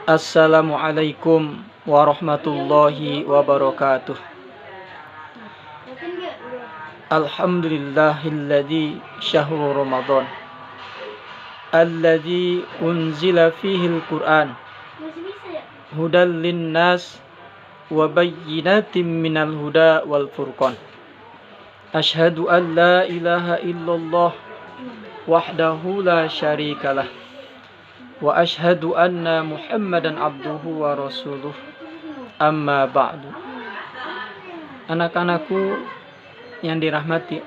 Assalamualaikum warahmatullahi wabarakatuh. Alhamdulillahilladzi syahru Ramadan alladzi unzila fihil Qur'an hudal linnas wa bayyinatin minal huda wal furqan. Asyhadu an la ilaha illallah wahdahu la syarikalah wa asyhadu anna Muhammadan abduhu wa rasuluh. Amma ba'du. Anak-anakku yang dirahmati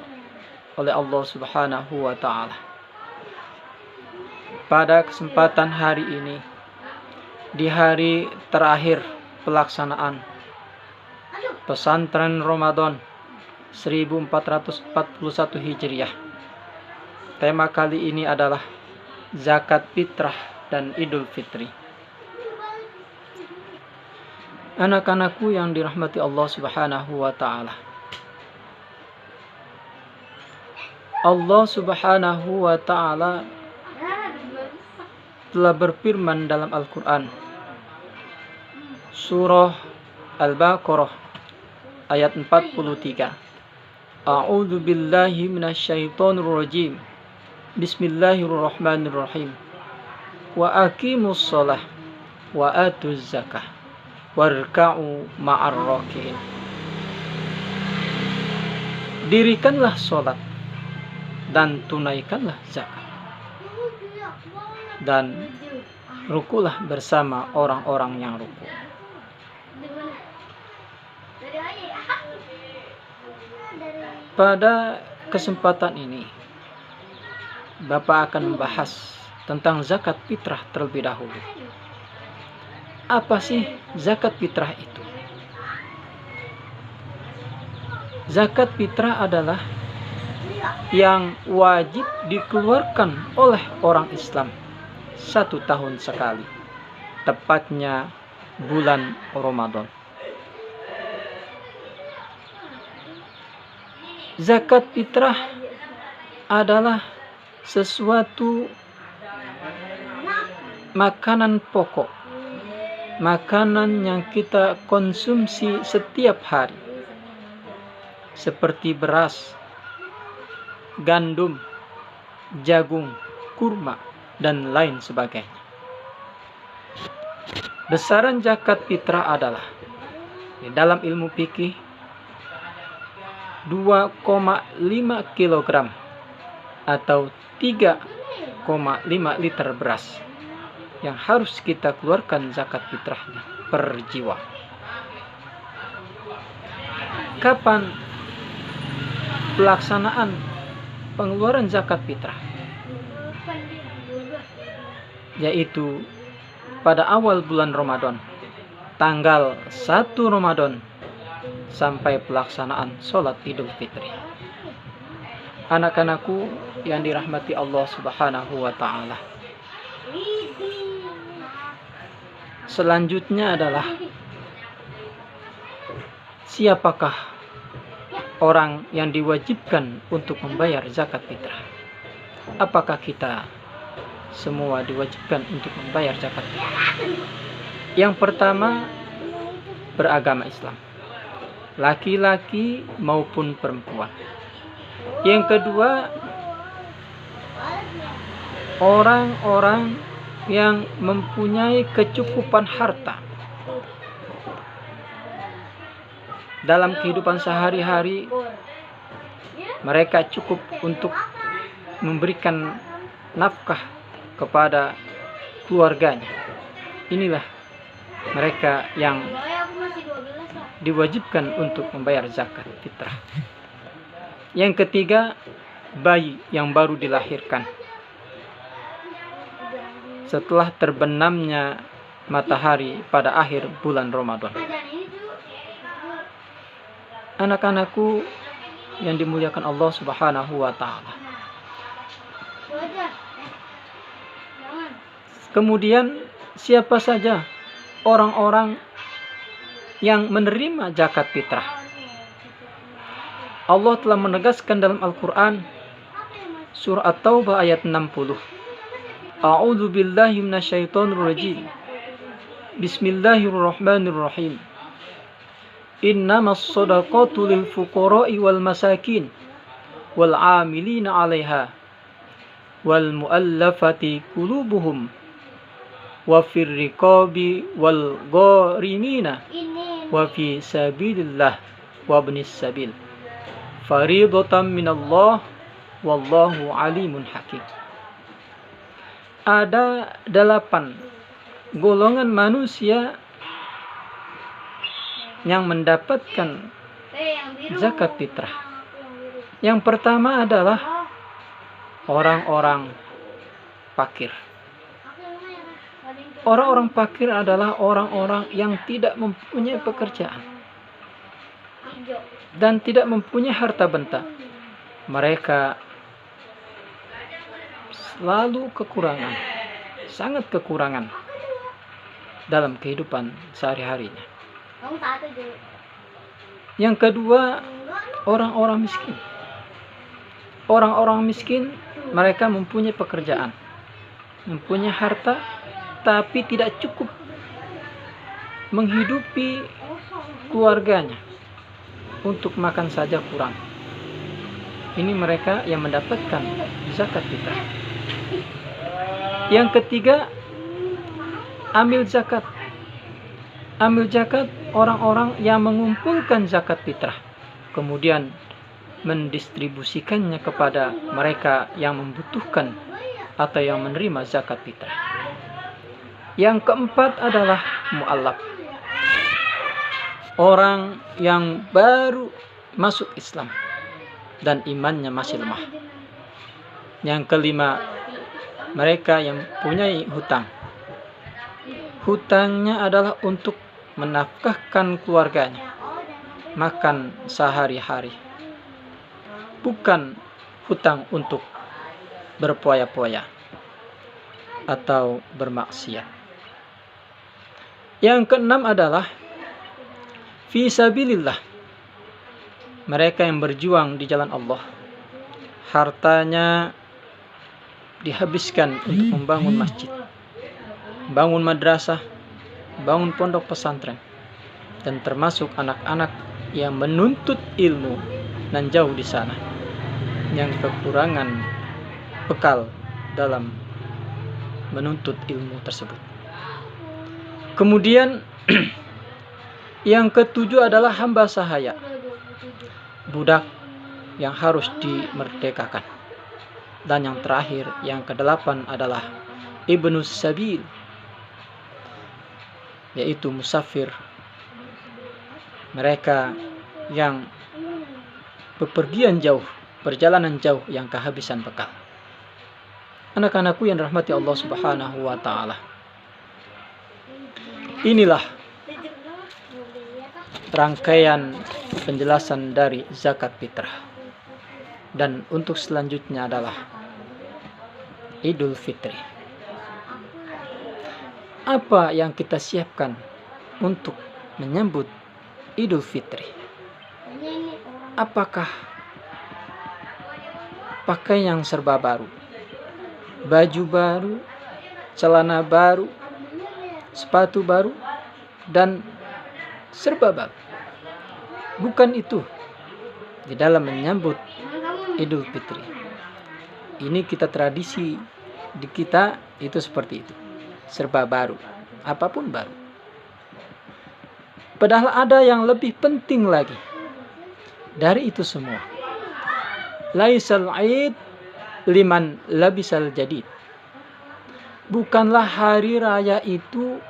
oleh Allah Subhanahu wa ta'ala, pada kesempatan hari ini, di hari terakhir pelaksanaan pesantren Ramadan 1441 Hijriah, tema kali ini adalah zakat fitrah dan Idul Fitri. Anak-anakku yang dirahmati Allah Subhanahu wa ta'ala, Allah Subhanahu wa ta'ala telah berfirman dalam Al-Quran, surah Al-Baqarah ayat 43. A'udzu billahi minasyaitonir rajim. Bismillahirrahmanirrahim. Wa aqimus shalah wa atuz zakah warka'u ma'ar raki'in. Dirikanlah salat dan tunaikanlah zakat, dan rukulah bersama orang-orang yang ruku. Pada kesempatan ini, Bapak akan membahas tentang zakat fitrah terlebih dahulu. Apa sih zakat fitrah itu? Zakat fitrah adalah yang wajib dikeluarkan oleh orang Islam 1 tahun sekali, tepatnya bulan Ramadan. Zakat fitrah adalah sesuatu makanan pokok, makanan yang kita konsumsi setiap hari, seperti beras, gandum, jagung, kurma, dan lain sebagainya. Besaran zakat fitrah adalah, di dalam ilmu fikih, 2,5 kg atau 3,5 liter beras yang harus kita keluarkan zakat fitrahnya per jiwa. Kapan pelaksanaan pengeluaran zakat fitrah? Yaitu pada awal bulan Ramadan, tanggal 1 Ramadan sampai pelaksanaan sholat Idul Fitri. Anak-anakku yang dirahmati Allah Subhanahu wa ta'ala, selanjutnya adalah, siapakah orang yang diwajibkan untuk membayar zakat fitrah? Apakah kita semua diwajibkan untuk membayar zakat fitrah? Yang pertama, beragama Islam, laki-laki maupun perempuan. Yang kedua, orang-orang yang mempunyai kecukupan harta dalam kehidupan sehari-hari, mereka cukup untuk memberikan nafkah kepada keluarganya. Inilah mereka yang diwajibkan untuk membayar zakat fitrah. Yang ketiga, bayi yang baru dilahirkan setelah terbenamnya matahari pada akhir bulan Ramadan. Anak-anakku yang dimuliakan Allah Subhanahu wa ta'ala, kemudian siapa saja orang-orang yang menerima zakat fitrah? Allah telah menegaskan dalam Al-Quran, surah At-Taubah ayat 60. A'udzu billahi minasyaitonir rajim. Bismillahirrahmanirrahim. Innamas shadaqatu lil fuqara'i wal masakin wal 'amilina 'alaiha wal mu'allafati qulubuhum wa fir riqabi wal gharimina wa fi sabilillah wa ibnis sabil faridatan minallah wallahu alimun hakim. Ada 8 golongan manusia yang mendapatkan zakat fitrah. Yang pertama adalah orang-orang fakir. Orang-orang fakir adalah orang-orang yang tidak mempunyai pekerjaan dan tidak mempunyai harta benda. Mereka selalu kekurangan, sangat kekurangan dalam kehidupan sehari-harinya. Yang kedua, orang-orang miskin. Orang-orang miskin, mereka mempunyai pekerjaan, mempunyai harta, tapi tidak cukup menghidupi keluarganya. Untuk makan saja kurang. Ini mereka yang mendapatkan zakat fitrah. Yang ketiga, amil zakat. Amil zakat orang-orang yang mengumpulkan zakat fitrah, kemudian mendistribusikannya kepada mereka yang membutuhkan atau yang menerima zakat fitrah. Yang keempat adalah mu'allaf. Orang yang baru masuk Islam dan imannya masih lemah. Yang kelima, mereka yang punya hutang. Hutangnya adalah untuk menafkahkan keluarganya, makan sehari-hari, bukan hutang untuk berpoya-poya atau bermaksiat. Yang keenam adalah fisabilillah. Mereka yang berjuang di jalan Allah, hartanya dihabiskan untuk membangun masjid, bangun madrasah, bangun pondok pesantren, dan termasuk anak-anak yang menuntut ilmu dan jauh di sana, yang kekurangan bekal dalam menuntut ilmu tersebut. Kemudian yang ketujuh adalah hamba sahaya, budak yang harus dimerdekakan. Dan yang terakhir, yang kedelapan adalah ibnus sabil, yaitu musafir, mereka yang bepergian jauh, perjalanan jauh yang kehabisan bekal. Anak-anakku yang rahmati Allah Subhanahu wa ta'ala, inilah rangkaian penjelasan dari zakat fitrah. Dan untuk selanjutnya adalah Idul Fitri. Apa yang kita siapkan untuk menyambut Idul Fitri? Apakah pakai yang serba baru, baju baru, celana baru, sepatu baru, dan serba baru? Bukan itu di dalam menyambut Idul Fitri. Ini kita tradisi di kita itu seperti itu, serba baru, apapun baru. Padahal ada yang lebih penting lagi dari itu semua. Laisal Aid liman labisal jadid. Bukanlah hari raya itu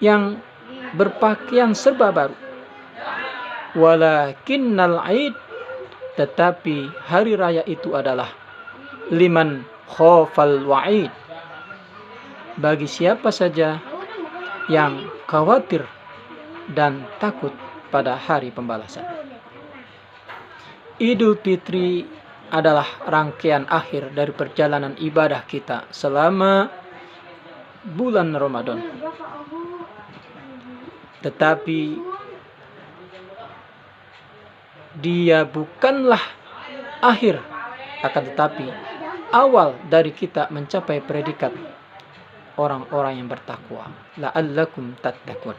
yang berpakaian serba baru. Walakinnal Aid, tetapi hari raya itu adalah liman khafal wa'id, bagi siapa saja yang khawatir dan takut pada hari pembalasan. Idul Fitri adalah rangkaian akhir dari perjalanan ibadah kita selama bulan Ramadan. Tetapi dia bukanlah akhir, akan tetapi awal dari kita mencapai predikat orang-orang yang bertakwa. La'allakum tattaqun.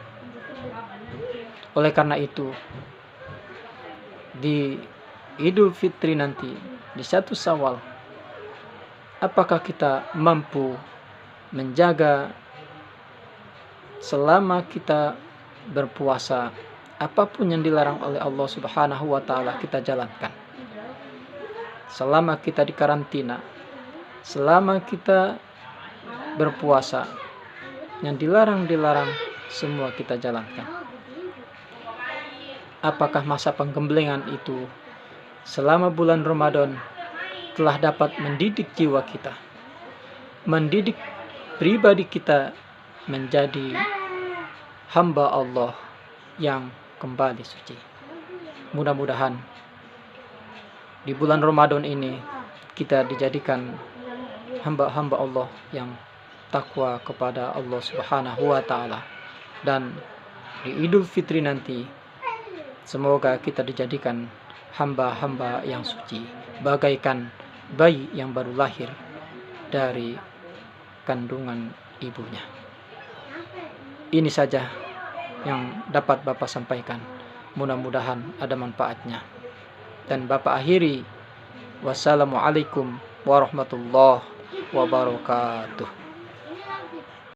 Oleh karena itu, di Idul Fitri nanti, di 1 Syawal, apakah kita mampu menjaga selama kita berpuasa, apapun yang dilarang oleh Allah Subhanahu wa Ta'ala kita jalankan. Selama kita di karantina, selama kita berpuasa, yang dilarang semua kita jalankan. Apakah masa penggemblengan itu selama bulan Ramadan telah dapat mendidik jiwa kita, mendidik pribadi kita menjadi hamba Allah yang kembali suci. Mudah-mudahan di bulan Ramadan ini kita dijadikan hamba-hamba Allah yang takwa kepada Allah Subhanahu wa Ta'ala, dan di Idul Fitri nanti semoga kita dijadikan hamba-hamba yang suci, bagaikan bayi yang baru lahir dari kandungan ibunya. Ini saja yang dapat Bapak sampaikan. Mudah-mudahan ada manfaatnya. Dan Bapak akhiri, wassalamualaikum warahmatullahi wabarakatuh.